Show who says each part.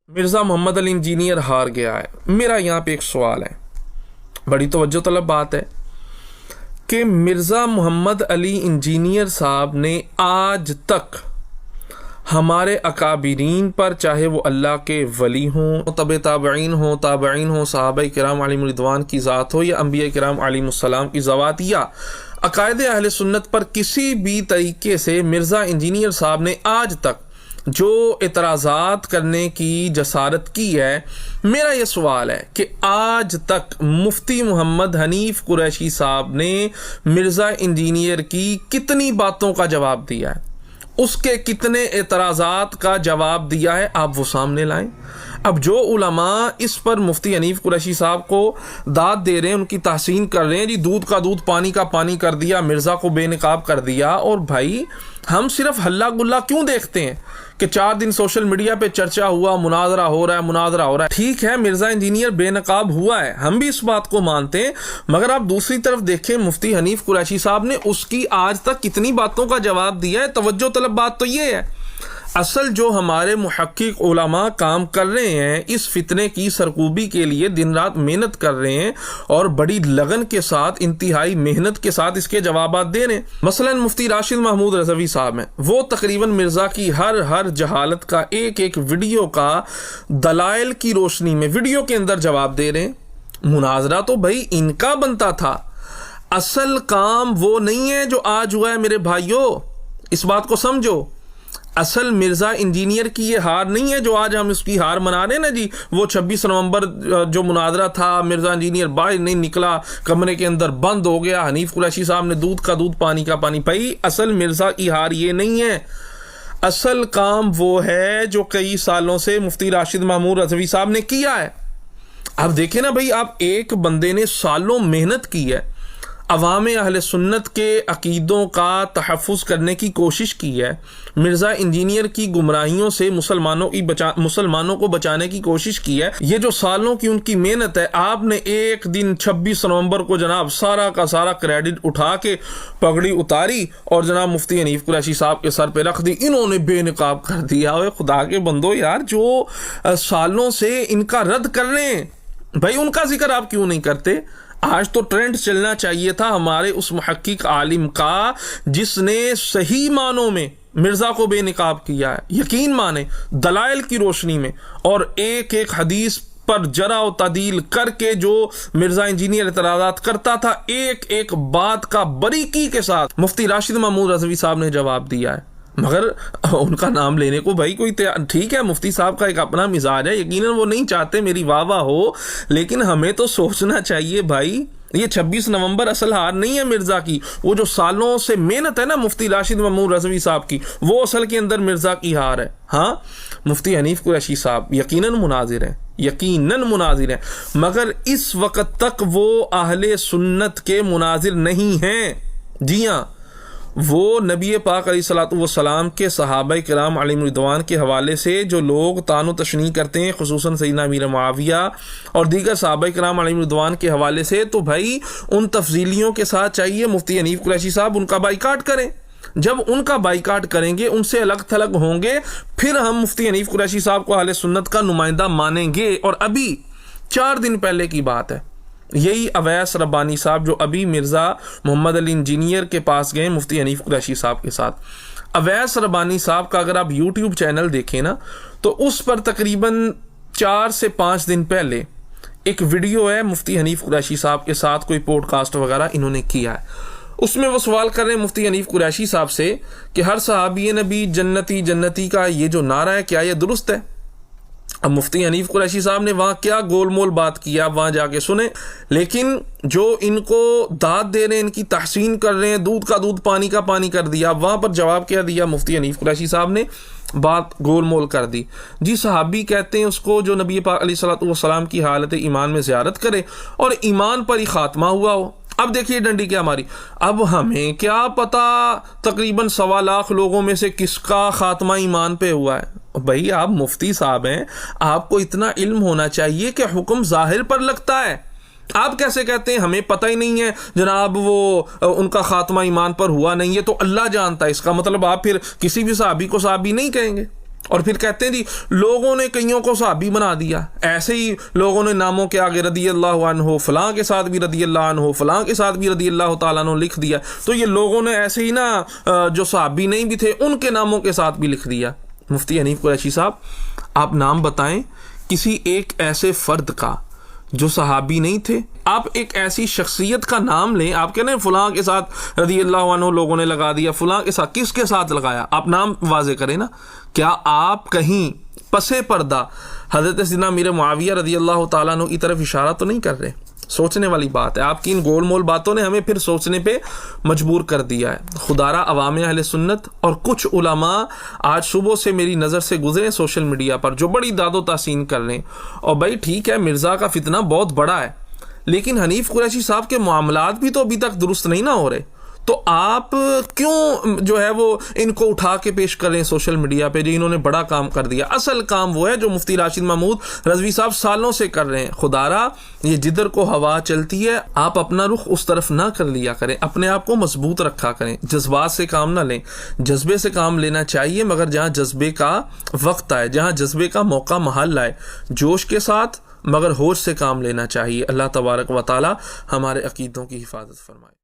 Speaker 1: مرزا محمد علی engineer ہار گیا ہے۔ میرا یہاں پہ ایک سوال ہے، بڑی توجہ طلب بات ہے کہ مرزا محمد علی انجینئر صاحب نے آج تک ہمارے اکابرین پر، چاہے وہ اللہ کے ولی ہوں، تابعین ہوں، صحابہ کرام علیہم رضوان کی ذات ہو، یا انبیاء کرام علیہم السلام کی ذوات، یا عقائد اہل سنت پر کسی بھی طریقے سے مرزا انجینئر صاحب نے آج تک جو اعتراضات کرنے کی جسارت کی ہے، میرا یہ سوال ہے کہ آج تک مفتی محمد حنیف قریشی صاحب نے مرزا انجینئر کی کتنی باتوں کا جواب دیا ہے، اس کے کتنے اعتراضات کا جواب دیا ہے، آپ وہ سامنے لائیں۔ اب جو علماء اس پر مفتی حنیف قریشی صاحب کو داد دے رہے ہیں، ان کی تحسین کر رہے ہیں، جی دودھ کا دودھ پانی کا پانی کر دیا، مرزا کو بے نقاب کر دیا، اور بھائی ہم صرف ہلا گلا کیوں دیکھتے ہیں کہ 4 دن سوشل میڈیا پہ چرچا ہوا، مناظرہ ہو رہا ہے، ٹھیک ہے مرزا انجینئر بے نقاب ہوا ہے، ہم بھی اس بات کو مانتے ہیں، مگر آپ دوسری طرف دیکھیں مفتی حنیف قریشی صاحب نے اس کی آج تک کتنی باتوں کا جواب دیا ہے۔ توجہ طلب بات تو یہ ہے، اصل جو ہمارے محقق علماء کام کر رہے ہیں اس فتنے کی سرکوبی کے لیے دن رات محنت کر رہے ہیں، اور بڑی لگن کے ساتھ، انتہائی محنت کے ساتھ اس کے جوابات دے رہے ہیں۔ مثلا مفتی راشد محمود رضوی صاحب ہیں، وہ تقریباً مرزا کی ہر جہالت کا ایک ویڈیو کا دلائل کی روشنی میں ویڈیو کے اندر جواب دے رہے ہیں۔ مناظرہ تو بھائی ان کا بنتا تھا، اصل کام وہ نہیں ہے جو آج ہوا ہے میرے بھائیوں، اس بات کو سمجھو۔ اصل مرزا انجینئر کی یہ ہار نہیں ہے جو آج ہم اس کی ہار منا رہے ہیں نا جی، وہ 26 نومبر جو مناظرہ تھا، مرزا انجینئر باہر نہیں نکلا، کمرے کے اندر بند ہو گیا، حنیف قریشی صاحب نے دودھ کا دودھ پانی کا پانی۔ بھائی اصل مرزا کی ہار یہ نہیں ہے، اصل کام وہ ہے جو کئی سالوں سے مفتی راشد محمود رضوی صاحب نے کیا ہے۔ اب دیکھیں نا بھائی، آپ ایک بندے نے سالوں محنت کی ہے، عوام اہل سنت کے عقیدوں کا تحفظ کرنے کی کوشش کی ہے، مرزا انجینئر کی گمراہیوں سے مسلمانوں کو بچانے کی کوشش کی ہے۔ یہ جو سالوں کی ان کی محنت ہے، آپ نے ایک دن 26 نومبر کو جناب سارا کا سارا کریڈٹ اٹھا کے پگڑی اتاری اور جناب مفتی حنیف قریشی صاحب کے سر پہ رکھ دی، انہوں نے بے نقاب کر دیا۔ اوے خدا کے بندو یار، جو سالوں سے ان کا رد کر رہے ہیں، بھائی ان کا ذکر آپ کیوں نہیں کرتے؟ آج تو ٹرینڈ چلنا چاہیے تھا ہمارے اس محقق عالم کا جس نے صحیح معنوں میں مرزا کو بے نقاب کیا ہے، یقین مانے دلائل کی روشنی میں، اور ایک حدیث پر جرح و تعدیل کر کے جو مرزا انجینئر اعتراضات کرتا تھا، ایک بات کا باریکی کے ساتھ مفتی راشد محمود رضوی صاحب نے جواب دیا ہے۔ مگر ان کا نام لینے کو بھائی کوئی ٹھیک ہے، مفتی صاحب کا ایک اپنا مزاج ہے، یقیناً وہ نہیں چاہتے میری واہ واہ ہو، لیکن ہمیں تو سوچنا چاہیے بھائی، یہ 26 نومبر اصل ہار نہیں ہے مرزا کی، وہ جو سالوں سے محنت ہے نا مفتی راشد محمود رضوی صاحب کی، وہ اصل کے اندر مرزا کی ہار ہے۔ ہاں مفتی حنیف قریشی صاحب یقیناً مناظر ہیں، مگر اس وقت تک وہ اہل سنت کے مناظر نہیں ہیں۔ جی ہاں، وہ نبی پاک علیہ الصلوۃ والسلام کے صحابہ کرام علیہم رضوان کے حوالے سے جو لوگ طعن و تشنیع کرتے ہیں، خصوصاً سیدنا امیر معاویہ اور دیگر صحابہ کرام علیہم رضوان کے حوالے سے، تو بھائی ان تفضیلیوں کے ساتھ چاہیے مفتی حنیف قریشی صاحب ان کا بائیکاٹ کریں۔ جب ان کا بائیکاٹ کریں گے، ان سے الگ تھلگ ہوں گے، پھر ہم مفتی حنیف قریشی صاحب کو اہل سنت کا نمائندہ مانیں گے۔ اور ابھی 4 دن پہلے کی بات ہے، یہی اویس ربانی صاحب جو ابھی مرزا محمد علی انجینئر کے پاس گئے مفتی حنیف قریشی صاحب کے ساتھ، اویس ربانی صاحب کا اگر آپ یوٹیوب چینل دیکھیں نا، تو اس پر تقریباً 4 سے 5 دن پہلے ایک ویڈیو ہے مفتی حنیف قریشی صاحب کے ساتھ، کوئی پوڈ کاسٹ وغیرہ انہوں نے کیا ہے، اس میں وہ سوال کر رہے ہیں مفتی حنیف قریشی صاحب سے کہ ہر صحابی نبی جنتی کا یہ جو نعرہ ہے، کیا یہ درست ہے؟ اب مفتی حنیف قریشی صاحب نے وہاں کیا گول مول بات کیا، وہاں جا کے سنیں، لیکن جو ان کو داد دے رہے ہیں، ان کی تحسین کر رہے ہیں، دودھ کا دودھ پانی کا پانی کر دیا، وہاں پر جواب کیا دیا مفتی حنیف قریشی صاحب نے؟ بات گول مول کر دی۔ جی صحابی کہتے ہیں اس کو جو نبی پاک علیہ الصلوۃ والسلام کی حالت ایمان میں زیارت کرے اور ایمان پر ہی خاتمہ ہوا ہو۔ اب دیکھیے ڈنڈی کیا ہماری، اب ہمیں کیا پتا تقریباً 1.25 لاکھ لوگوں میں سے کس کا خاتمہ ایمان پہ ہوا ہے۔ بھائی آپ مفتی صاحب ہیں، آپ کو اتنا علم ہونا چاہیے کہ حکم ظاہر پر لگتا ہے۔ آپ کیسے کہتے ہیں ہمیں پتہ ہی نہیں ہے جناب، وہ ان کا خاتمہ ایمان پر ہوا نہیں ہے، تو اللہ جانتا ہے؟ اس کا مطلب آپ پھر کسی بھی صحابی کو صحابی نہیں کہیں گے۔ اور پھر کہتے ہیں جی لوگوں نے کئیوں کو صحابی بنا دیا، ایسے ہی لوگوں نے ناموں کے آگے رضی اللہ عنہ، فلاں کے ساتھ بھی رضی اللہ عنہ، فلاں کے ساتھ بھی رضی اللہ تعالیٰ عنہ لکھ دیا، تو یہ لوگوں نے ایسے ہی نا جو صحابی نہیں بھی تھے ان کے ناموں کے ساتھ بھی لکھ دیا۔ مفتی حنیف قریشی صاحب، آپ نام بتائیں کسی ایک ایسے فرد کا جو صحابی نہیں تھے۔ آپ ایک ایسی شخصیت کا نام لیں، آپ کہنے فلاں کے ساتھ رضی اللہ عنہ لوگوں نے لگا دیا، فلاں کے ساتھ، کس کے ساتھ لگایا؟ آپ نام واضح کریں نا۔ کیا آپ کہیں پسے پردہ حضرت سیدنا امیر معاویہ رضی اللہ تعالیٰ عنہ کی طرف اشارہ تو نہیں کر رہے؟ سوچنے والی بات ہے۔ آپ کی ان گول مول باتوں نے ہمیں پھر سوچنے پہ مجبور کر دیا ہے۔ خدا را عوام اہل سنت اور کچھ علماء آج صبح سے میری نظر سے گزرے سوشل میڈیا پر، جو بڑی داد و تحسین کر رہے ہیں۔ اور بھائی ٹھیک ہے، مرزا کا فتنہ بہت بڑا ہے، لیکن حنیف قریشی صاحب کے معاملات بھی تو ابھی تک درست نہیں نہ ہو رہے، تو آپ کیوں جو ہے وہ ان کو اٹھا کے پیش کر رہے ہیں سوشل میڈیا پہ، جو انہوں نے بڑا کام کر دیا؟ اصل کام وہ ہے جو مفتی راشد محمود رضوی صاحب سالوں سے کر رہے ہیں۔ خدا را یہ جدھر کو ہوا چلتی ہے آپ اپنا رخ اس طرف نہ کر لیا کریں، اپنے آپ کو مضبوط رکھا کریں، جذبات سے کام نہ لیں۔ جذبے سے کام لینا چاہیے، مگر جہاں جذبے کا وقت آئے، جہاں جذبے کا موقع محل آئے، جوش کے ساتھ مگر ہوش سے کام لینا چاہیے۔ اللہ تبارک و تعالی ہمارے عقیدوں کی حفاظت فرمائے۔